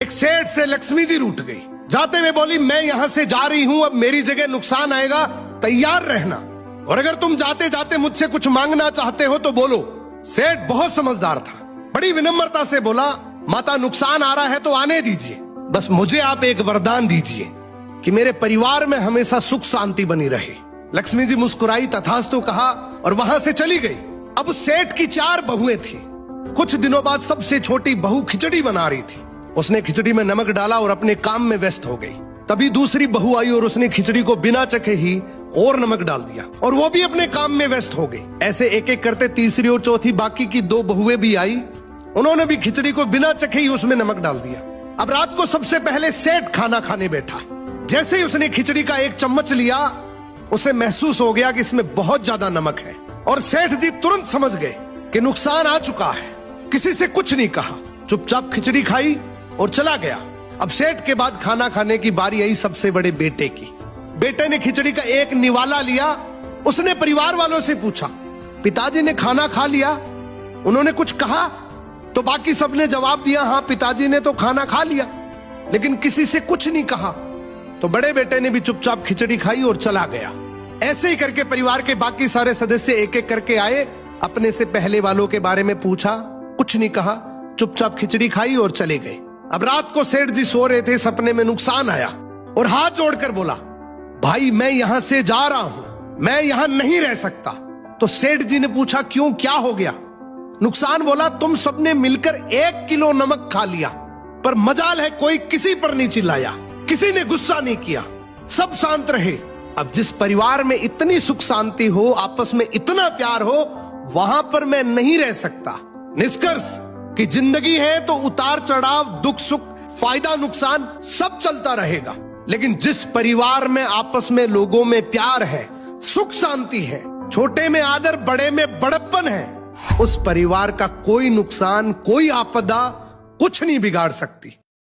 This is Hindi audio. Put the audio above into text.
एक सेठ से लक्ष्मी जी रूठ गई। जाते हुए बोली, मैं यहां से जा रही हूं, अब मेरी जगह नुकसान आएगा, तैयार रहना, और अगर तुम जाते जाते मुझसे कुछ मांगना चाहते हो तो बोलो। सेठ बहुत समझदार था, बड़ी विनम्रता से बोला, माता नुकसान आ रहा है तो आने दीजिए, बस मुझे आप एक वरदान दीजिए कि मेरे परिवार में हमेशा सुख शांति बनी रहे। लक्ष्मी जी मुस्कुराई, तथास्तु कहा और वहां से चली गई। अब उस सेठ की 4 बहुएं थी। कुछ दिनों बाद सबसे छोटी बहू खिचड़ी बना रही थी। उसने खिचड़ी में नमक डाला और अपने काम में व्यस्त हो गई। तभी दूसरी बहू आई और उसने खिचड़ी को बिना चखे ही और नमक डाल दिया और वो भी अपने काम में व्यस्त हो गई। ऐसे एक एक करते तीसरी और चौथी बाकी की 2 बहुएं भी आई, उन्होंने भी खिचड़ी को बिना चखे ही उसमें नमक डाल दिया। अब रात को सबसे पहले सेठ खाना खाने बैठा। जैसे ही उसने खिचड़ी का 1 चम्मच लिया, उसे महसूस हो गया कि इसमें बहुत ज्यादा नमक है, और सेठ जी तुरंत समझ गए कि नुकसान आ चुका है। किसी से कुछ नहीं कहा, चुपचाप खिचड़ी खाई और चला गया। अब सेठ के बाद खाना खाने की बारी आई सबसे बड़े बेटे की। बेटे ने खिचड़ी का 1 निवाला लिया। उसने परिवार वालों से पूछा, पिताजी ने खाना खा लिया? उन्होंने कुछ कहा? तो बाकी सबने जवाब दिया, हाँ पिताजी ने तो खाना खा लिया, लेकिन किसी से कुछ नहीं कहा। तो बड़े बेटे ने भी चुपचाप खिचड़ी खाई और चला गया। ऐसे ही करके परिवार के बाकी सारे सदस्य एक एक करके आए, अपने से पहले वालों के बारे में पूछा, कुछ नहीं कहा, चुपचाप खिचड़ी खाई और चले गए। अब रात को सेठ जी सो रहे थे, सपने में नुकसान आया और हाथ जोड़कर बोला, भाई मैं यहां से जा रहा हूं, मैं यहां नहीं रह सकता। तो सेठ जी ने पूछा, क्यों, क्या हो गया? नुकसान बोला, तुम सबने मिलकर 1 किलो नमक खा लिया, पर मजाल है कोई किसी पर नहीं चिल्लाया, किसी ने गुस्सा नहीं किया, सब शांत रहे। अब जिस परिवार में इतनी सुख शांति हो, आपस में इतना प्यार हो, वहां पर मैं नहीं रह सकता। निष्कर्ष कि जिंदगी है तो उतार चढ़ाव, दुख सुख, फायदा नुकसान सब चलता रहेगा, लेकिन जिस परिवार में आपस में लोगों में प्यार है, सुख शांति है, छोटे में आदर, बड़े में बड़प्पन है, उस परिवार का कोई नुकसान, कोई आपदा कुछ नहीं बिगाड़ सकती।